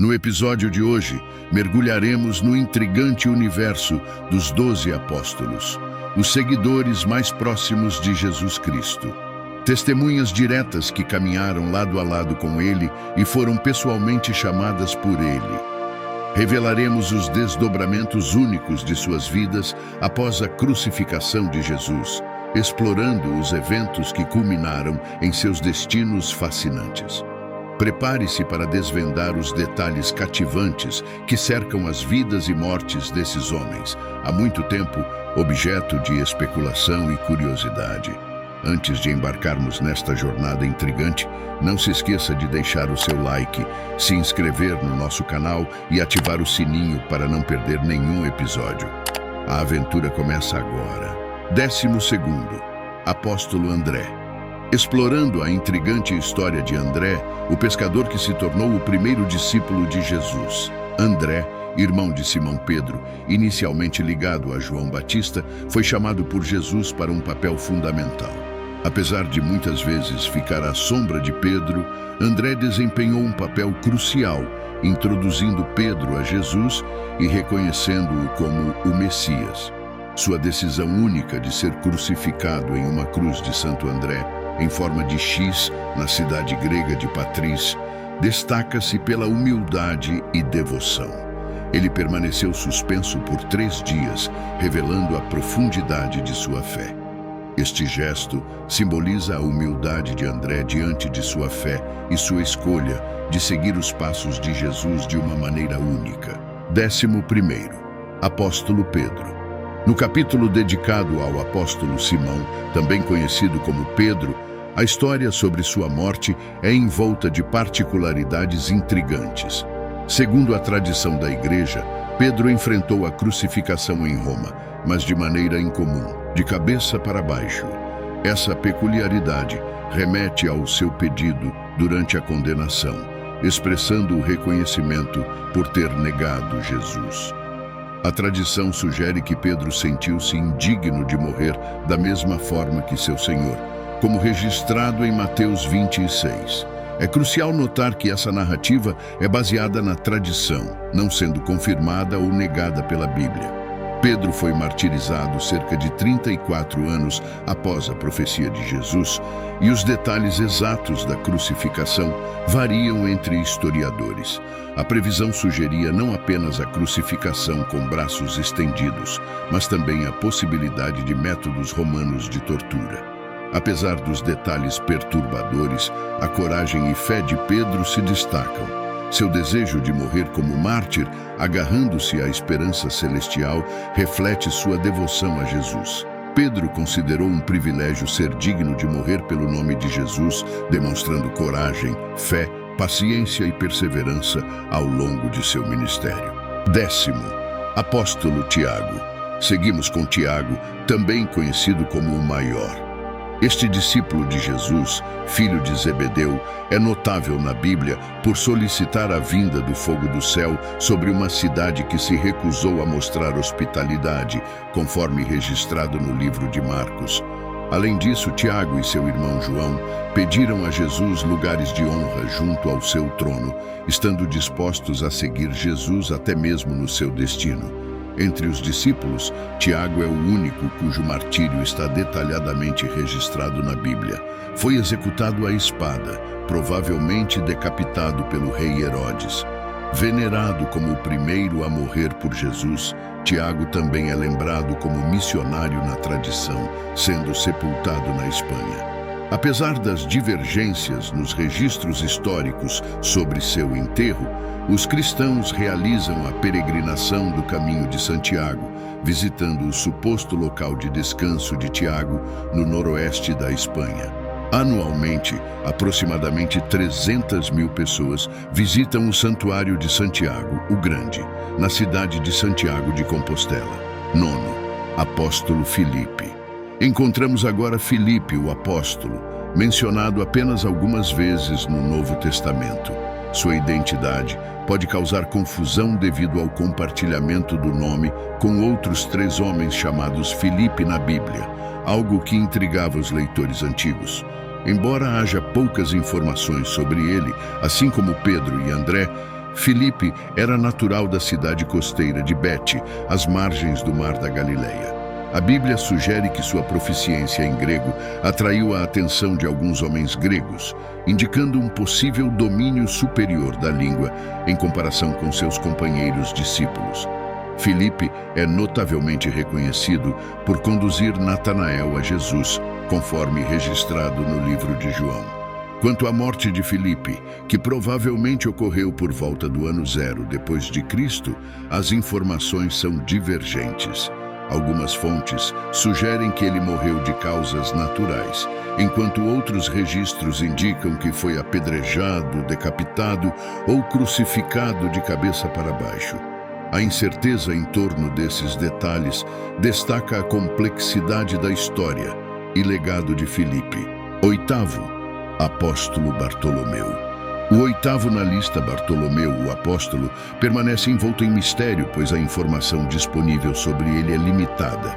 No episódio de hoje, mergulharemos no intrigante universo dos 12 apóstolos, os seguidores mais próximos de Jesus Cristo. Testemunhas diretas que caminharam lado a lado com ele e foram pessoalmente chamadas por ele. Revelaremos os desdobramentos únicos de suas vidas após a crucificação de Jesus, explorando os eventos que culminaram em seus destinos fascinantes. Prepare-se para desvendar os detalhes cativantes que cercam as vidas e mortes desses homens, há muito tempo objeto de especulação e curiosidade. Antes de embarcarmos nesta jornada intrigante, não se esqueça de deixar o seu like, se inscrever no nosso canal e ativar o sininho para não perder nenhum episódio. A aventura começa agora. 12º, Apóstolo André. Explorando a intrigante história de André, o pescador que se tornou o primeiro discípulo de Jesus. André, irmão de Simão Pedro, inicialmente ligado a João Batista, foi chamado por Jesus para um papel fundamental. Apesar de muitas vezes ficar à sombra de Pedro, André desempenhou um papel crucial, introduzindo Pedro a Jesus e reconhecendo-o como o Messias. Sua decisão única de ser crucificado em uma cruz de Santo André, em forma de X, na cidade grega de Patris, destaca-se pela humildade e devoção. Ele permaneceu suspenso por 3 dias, revelando a profundidade de sua fé. Este gesto simboliza a humildade de André diante de sua fé e sua escolha de seguir os passos de Jesus de uma maneira única. 11º, Apóstolo Pedro. No capítulo dedicado ao apóstolo Simão, também conhecido como Pedro, a história sobre sua morte é envolta de particularidades intrigantes. Segundo a tradição da Igreja, Pedro enfrentou a crucificação em Roma, mas de maneira incomum, de cabeça para baixo. Essa peculiaridade remete ao seu pedido durante a condenação, expressando o reconhecimento por ter negado Jesus. A tradição sugere que Pedro sentiu-se indigno de morrer da mesma forma que seu Senhor, como registrado em Mateus 26. É crucial notar que essa narrativa é baseada na tradição, não sendo confirmada ou negada pela Bíblia. Pedro foi martirizado cerca de 34 anos após a profecia de Jesus, e os detalhes exatos da crucificação variam entre historiadores. A previsão sugeria não apenas a crucificação com braços estendidos, mas também a possibilidade de métodos romanos de tortura. Apesar dos detalhes perturbadores, a coragem e fé de Pedro se destacam. Seu desejo de morrer como mártir, agarrando-se à esperança celestial, reflete sua devoção a Jesus. Pedro considerou um privilégio ser digno de morrer pelo nome de Jesus, demonstrando coragem, fé, paciência e perseverança ao longo de seu ministério. 10º, Apóstolo Tiago. Seguimos com Tiago, também conhecido como o Maior. Este discípulo de Jesus, filho de Zebedeu, é notável na Bíblia por solicitar a vinda do fogo do céu sobre uma cidade que se recusou a mostrar hospitalidade, conforme registrado no livro de Marcos. Além disso, Tiago e seu irmão João pediram a Jesus lugares de honra junto ao seu trono, estando dispostos a seguir Jesus até mesmo no seu destino. Entre os discípulos, Tiago é o único cujo martírio está detalhadamente registrado na Bíblia. Foi executado à espada, provavelmente decapitado pelo rei Herodes. Venerado como o primeiro a morrer por Jesus, Tiago também é lembrado como missionário na tradição, sendo sepultado na Espanha. Apesar das divergências nos registros históricos sobre seu enterro, os cristãos realizam a peregrinação do Caminho de Santiago, visitando o suposto local de descanso de Tiago, no noroeste da Espanha. Anualmente, aproximadamente 300.000 pessoas visitam o Santuário de Santiago, o Grande, na cidade de Santiago de Compostela. 9º, Apóstolo Filipe. Encontramos agora Filipe, o apóstolo, mencionado apenas algumas vezes no Novo Testamento. Sua identidade pode causar confusão devido ao compartilhamento do nome com outros 3 homens chamados Filipe na Bíblia, algo que intrigava os leitores antigos. Embora haja poucas informações sobre ele, assim como Pedro e André, Filipe era natural da cidade costeira de Bete, às margens do Mar da Galileia. A Bíblia sugere que sua proficiência em grego atraiu a atenção de alguns homens gregos, indicando um possível domínio superior da língua em comparação com seus companheiros discípulos. Filipe é notavelmente reconhecido por conduzir Natanael a Jesus, conforme registrado no livro de João. Quanto à morte de Filipe, que provavelmente ocorreu por volta do ano 0 depois de Cristo, as informações são divergentes. Algumas fontes sugerem que ele morreu de causas naturais, enquanto outros registros indicam que foi apedrejado, decapitado ou crucificado de cabeça para baixo. A incerteza em torno desses detalhes destaca a complexidade da história e legado de Filipe. Oitavo, apóstolo Bartolomeu. O oitavo na lista, Bartolomeu, o apóstolo, permanece envolto em mistério, pois a informação disponível sobre ele é limitada.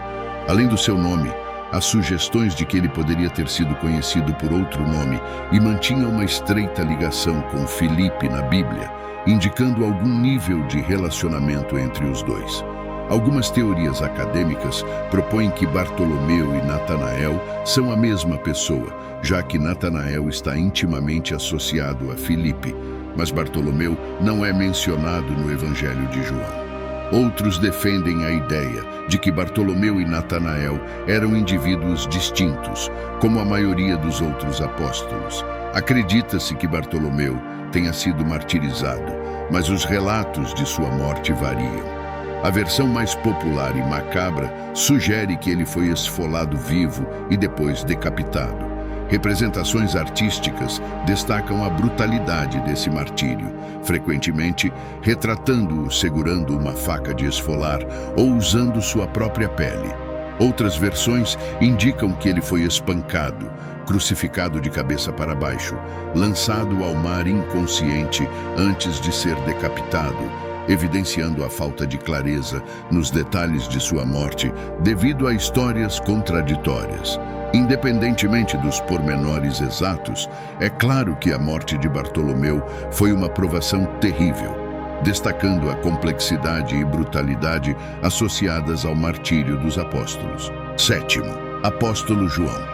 Além do seu nome, há sugestões de que ele poderia ter sido conhecido por outro nome e mantinha uma estreita ligação com Filipe na Bíblia, indicando algum nível de relacionamento entre os dois. Algumas teorias acadêmicas propõem que Bartolomeu e Natanael são a mesma pessoa, já que Natanael está intimamente associado a Filipe, mas Bartolomeu não é mencionado no Evangelho de João. Outros defendem a ideia de que Bartolomeu e Natanael eram indivíduos distintos, como a maioria dos outros apóstolos. Acredita-se que Bartolomeu tenha sido martirizado, mas os relatos de sua morte variam. A versão mais popular e macabra sugere que ele foi esfolado vivo e depois decapitado. Representações artísticas destacam a brutalidade desse martírio, frequentemente retratando-o segurando uma faca de esfolar ou usando sua própria pele. Outras versões indicam que ele foi espancado, crucificado de cabeça para baixo, lançado ao mar inconsciente antes de ser decapitado, evidenciando a falta de clareza nos detalhes de sua morte devido a histórias contraditórias. Independentemente dos pormenores exatos, é claro que a morte de Bartolomeu foi uma provação terrível, destacando a complexidade e brutalidade associadas ao martírio dos apóstolos. Sétimo, apóstolo João.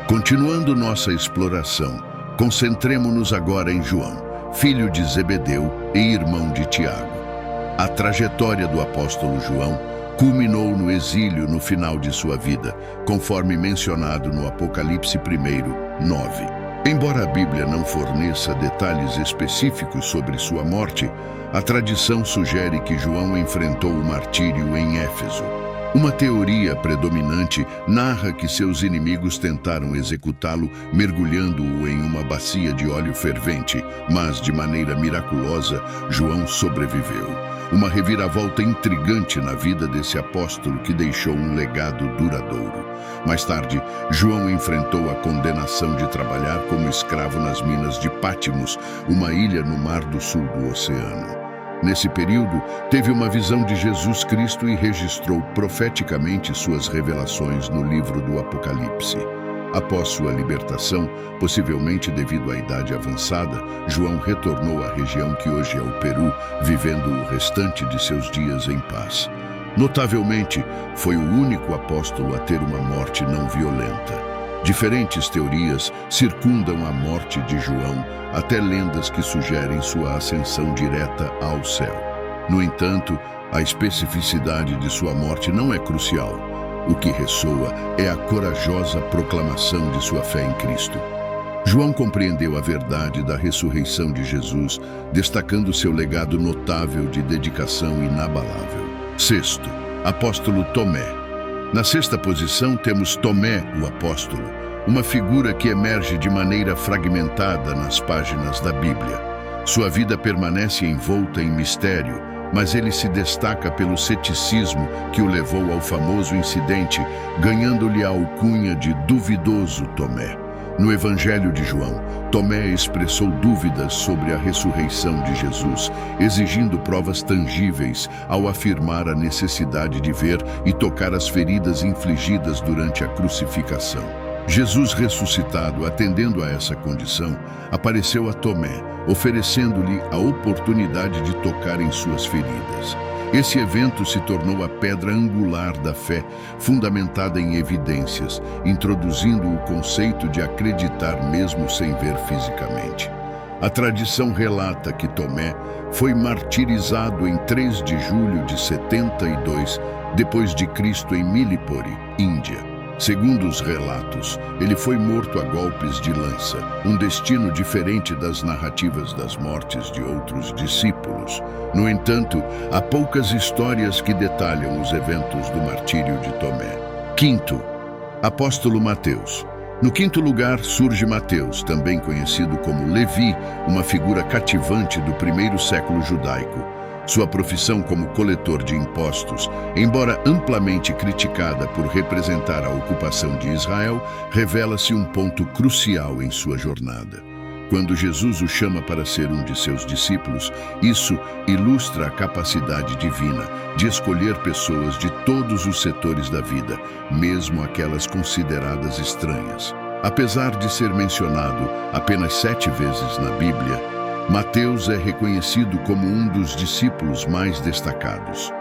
Continuando nossa exploração, concentremo-nos agora em João, filho de Zebedeu e irmão de Tiago. A trajetória do apóstolo João culminou no exílio no final de sua vida, conforme mencionado no Apocalipse 1:9. Embora a Bíblia não forneça detalhes específicos sobre sua morte, a tradição sugere que João enfrentou o martírio em Éfeso. Uma teoria predominante narra que seus inimigos tentaram executá-lo mergulhando-o em uma bacia de óleo fervente, mas, de maneira miraculosa, João sobreviveu. Uma reviravolta intrigante na vida desse apóstolo que deixou um legado duradouro. Mais tarde, João enfrentou a condenação de trabalhar como escravo nas minas de Pátmos, uma ilha no Mar do Sul do Oceano. Nesse período, teve uma visão de Jesus Cristo e registrou profeticamente suas revelações no livro do Apocalipse. Após sua libertação, possivelmente devido à idade avançada, João retornou à região que hoje é o Peru, vivendo o restante de seus dias em paz. Notavelmente, foi o único apóstolo a ter uma morte não violenta. Diferentes teorias circundam a morte de João, até lendas que sugerem sua ascensão direta ao céu. No entanto, a especificidade de sua morte não é crucial. O que ressoa é a corajosa proclamação de sua fé em Cristo. João compreendeu a verdade da ressurreição de Jesus, destacando seu legado notável de dedicação inabalável. Sexto, apóstolo Tomé. Na sexta posição temos Tomé, o apóstolo, uma figura que emerge de maneira fragmentada nas páginas da Bíblia. Sua vida permanece envolta em mistério, mas ele se destaca pelo ceticismo que o levou ao famoso incidente, ganhando-lhe a alcunha de duvidoso Tomé. No Evangelho de João, Tomé expressou dúvidas sobre a ressurreição de Jesus, exigindo provas tangíveis ao afirmar a necessidade de ver e tocar as feridas infligidas durante a crucificação. Jesus ressuscitado, atendendo a essa condição, apareceu a Tomé, oferecendo-lhe a oportunidade de tocar em suas feridas. Esse evento se tornou a pedra angular da fé, fundamentada em evidências, introduzindo o conceito de acreditar mesmo sem ver fisicamente. A tradição relata que Tomé foi martirizado em 3 de julho de 72 depois de Cristo em Millipore, Índia. Segundo os relatos, ele foi morto a golpes de lança, um destino diferente das narrativas das mortes de outros discípulos. No entanto, há poucas histórias que detalham os eventos do martírio de Tomé. Quinto, apóstolo Mateus. No quinto lugar surge Mateus, também conhecido como Levi, uma figura cativante do primeiro século judaico. Sua profissão como coletor de impostos, embora amplamente criticada por representar a ocupação de Israel, revela-se um ponto crucial em sua jornada. Quando Jesus o chama para ser um de seus discípulos, isso ilustra a capacidade divina de escolher pessoas de todos os setores da vida, mesmo aquelas consideradas estranhas. Apesar de ser mencionado apenas 7 vezes na Bíblia, Mateus é reconhecido como um dos discípulos mais destacados.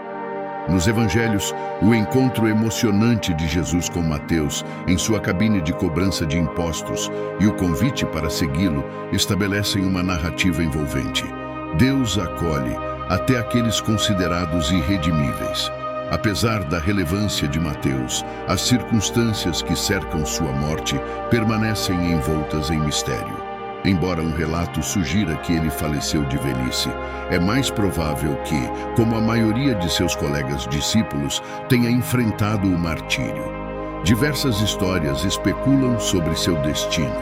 Nos evangelhos, o encontro emocionante de Jesus com Mateus em sua cabine de cobrança de impostos e o convite para segui-lo estabelecem uma narrativa envolvente. Deus acolhe até aqueles considerados irredimíveis. Apesar da relevância de Mateus, as circunstâncias que cercam sua morte permanecem envoltas em mistério. Embora um relato sugira que ele faleceu de velhice, é mais provável que, como a maioria de seus colegas discípulos, tenha enfrentado o martírio. Diversas histórias especulam sobre seu destino,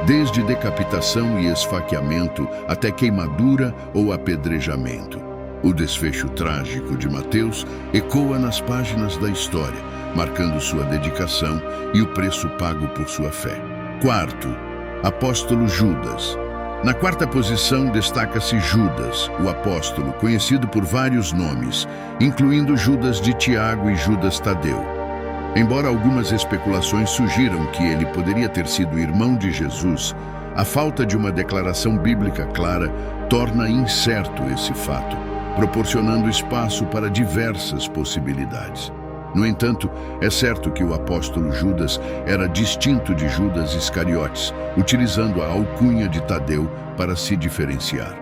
desde decapitação e esfaqueamento até queimadura ou apedrejamento. O desfecho trágico de Mateus ecoa nas páginas da história, marcando sua dedicação e o preço pago por sua fé. Quarto, apóstolo Judas. Na quarta posição destaca-se Judas, o apóstolo, conhecido por vários nomes, incluindo Judas de Tiago e Judas Tadeu. Embora algumas especulações sugiram que ele poderia ter sido irmão de Jesus, a falta de uma declaração bíblica clara torna incerto esse fato, proporcionando espaço para diversas possibilidades. No entanto, é certo que o apóstolo Judas era distinto de Judas Iscariotes, utilizando a alcunha de Tadeu para se diferenciar.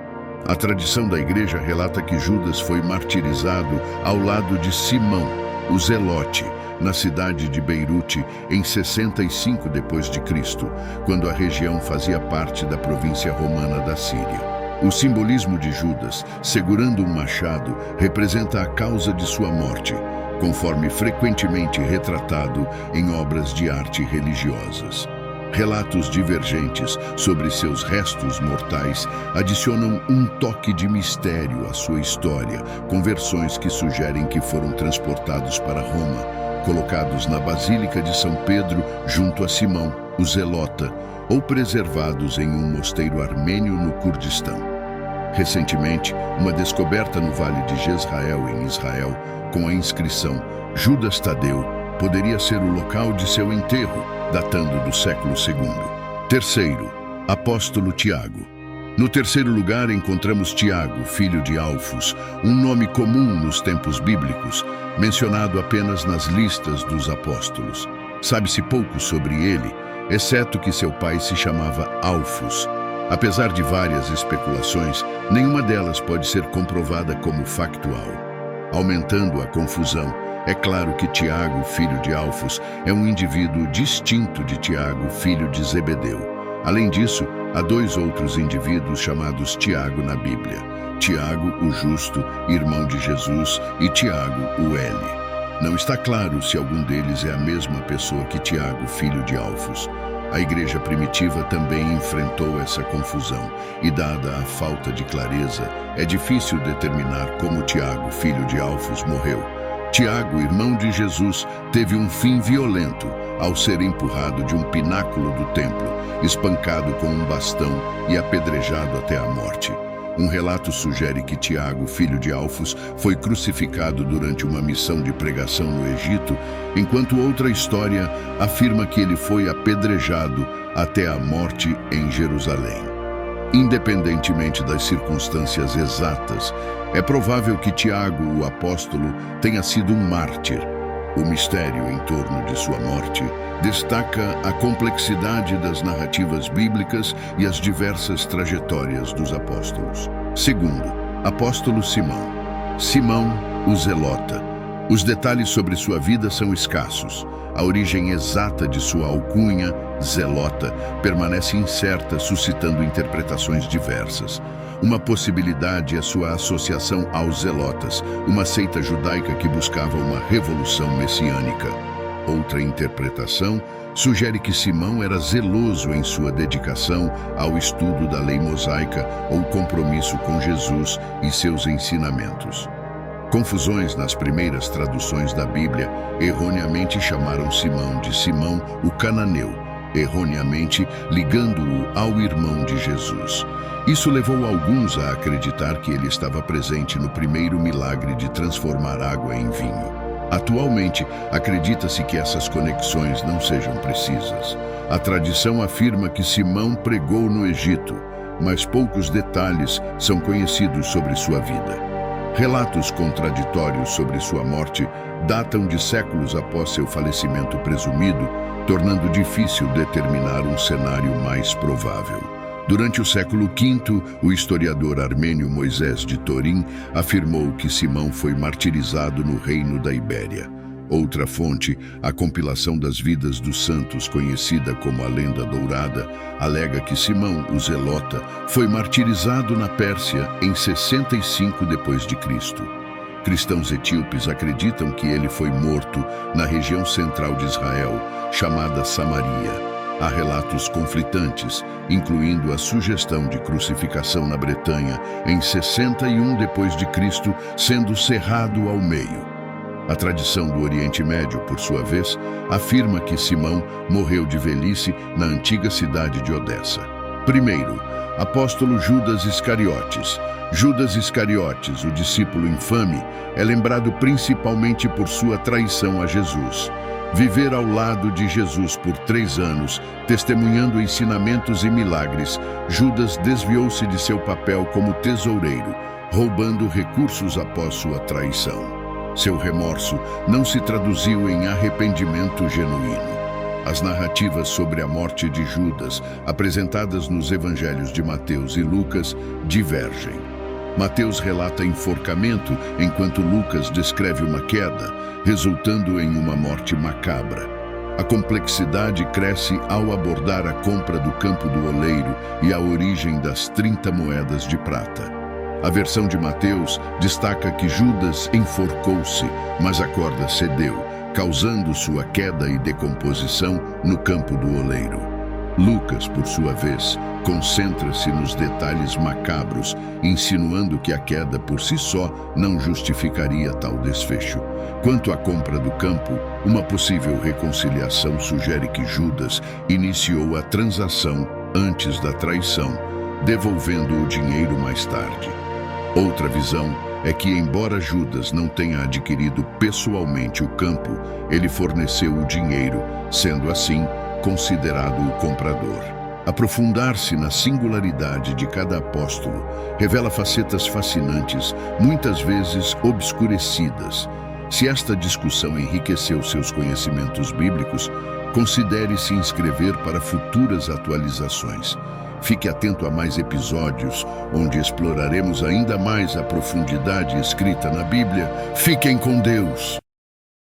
A tradição da igreja relata que Judas foi martirizado ao lado de Simão, o Zelote, na cidade de Beirute em 65 d.C., quando a região fazia parte da província romana da Síria. O simbolismo de Judas, segurando um machado, representa a causa de sua morte, conforme frequentemente retratado em obras de arte religiosas. Relatos divergentes sobre seus restos mortais adicionam um toque de mistério à sua história, com versões que sugerem que foram transportados para Roma, colocados na Basílica de São Pedro junto a Simão, o Zelota, ou preservados em um mosteiro armênio no Kurdistão. Recentemente, uma descoberta no Vale de Jezrael, em Israel, com a inscrição Judas Tadeu, poderia ser o local de seu enterro, datando do século II. Terceiro, apóstolo Tiago. No terceiro lugar encontramos Tiago, filho de Alfos, um nome comum nos tempos bíblicos, mencionado apenas nas listas dos apóstolos. Sabe-se pouco sobre ele, exceto que seu pai se chamava Alfos. Apesar de várias especulações, nenhuma delas pode ser comprovada como factual. Aumentando a confusão, é claro que Tiago, filho de Alfos, é um indivíduo distinto de Tiago, filho de Zebedeu. Além disso, há 2 outros indivíduos chamados Tiago na Bíblia: Tiago, o justo, irmão de Jesus, e Tiago, o Eli. Não está claro se algum deles é a mesma pessoa que Tiago, filho de Alfos. A igreja primitiva também enfrentou essa confusão e, dada a falta de clareza, é difícil determinar como Tiago, filho de Alfos, morreu. Tiago, irmão de Jesus, teve um fim violento ao ser empurrado de um pináculo do templo, espancado com um bastão e apedrejado até a morte. Um relato sugere que Tiago, filho de Alfos, foi crucificado durante uma missão de pregação no Egito, enquanto outra história afirma que ele foi apedrejado até a morte em Jerusalém. Independentemente das circunstâncias exatas, é provável que Tiago, o apóstolo, tenha sido um mártir. O mistério em torno de sua morte destaca a complexidade das narrativas bíblicas e as diversas trajetórias dos apóstolos. Segundo, apóstolo Simão. Simão, o Zelota. Os detalhes sobre sua vida são escassos. A origem exata de sua alcunha, Zelota, permanece incerta, suscitando interpretações diversas. Uma possibilidade é sua associação aos Zelotas, uma seita judaica que buscava uma revolução messiânica. Outra interpretação sugere que Simão era zeloso em sua dedicação ao estudo da lei mosaica ou compromisso com Jesus e seus ensinamentos. Confusões nas primeiras traduções da Bíblia erroneamente chamaram Simão de Simão o Cananeu, erroneamente ligando-o ao irmão de Jesus. Isso levou alguns a acreditar que ele estava presente no primeiro milagre de transformar água em vinho. Atualmente, acredita-se que essas conexões não sejam precisas. A tradição afirma que Simão pregou no Egito, mas poucos detalhes são conhecidos sobre sua vida. Relatos contraditórios sobre sua morte datam de séculos após seu falecimento presumido, tornando difícil determinar um cenário mais provável. Durante o século V, o historiador armênio Moisés de Torim afirmou que Simão foi martirizado no reino da Ibéria. Outra fonte, a compilação das vidas dos santos, conhecida como a Lenda Dourada, alega que Simão, o Zelota, foi martirizado na Pérsia em 65 d.C. Cristãos etíopes acreditam que ele foi morto na região central de Israel, chamada Samaria. Há relatos conflitantes, incluindo a sugestão de crucificação na Bretanha em 61 d.C., sendo cerrado ao meio. A tradição do Oriente Médio, por sua vez, afirma que Simão morreu de velhice na antiga cidade de Odessa. Primeiro, apóstolo Judas Iscariotes. Judas Iscariotes, o discípulo infame, é lembrado principalmente por sua traição a Jesus. Viver ao lado de Jesus por 3 anos, testemunhando ensinamentos e milagres, Judas desviou-se de seu papel como tesoureiro, roubando recursos após sua traição. Seu remorso não se traduziu em arrependimento genuíno. As narrativas sobre a morte de Judas, apresentadas nos evangelhos de Mateus e Lucas, divergem. Mateus relata enforcamento, enquanto Lucas descreve uma queda, resultando em uma morte macabra. A complexidade cresce ao abordar a compra do campo do oleiro e a origem das 30 moedas de prata. A versão de Mateus destaca que Judas enforcou-se, mas a corda cedeu, causando sua queda e decomposição no campo do oleiro. Lucas, por sua vez, concentra-se nos detalhes macabros, insinuando que a queda por si só não justificaria tal desfecho. Quanto à compra do campo, uma possível reconciliação sugere que Judas iniciou a transação antes da traição, devolvendo o dinheiro mais tarde. Outra visão é que, embora Judas não tenha adquirido pessoalmente o campo, ele forneceu o dinheiro, sendo assim considerado o comprador. Aprofundar-se na singularidade de cada apóstolo revela facetas fascinantes, muitas vezes obscurecidas. Se esta discussão enriqueceu seus conhecimentos bíblicos, considere se inscrever para futuras atualizações. Fique atento a mais episódios, onde exploraremos ainda mais a profundidade escrita na Bíblia. Fiquem com Deus!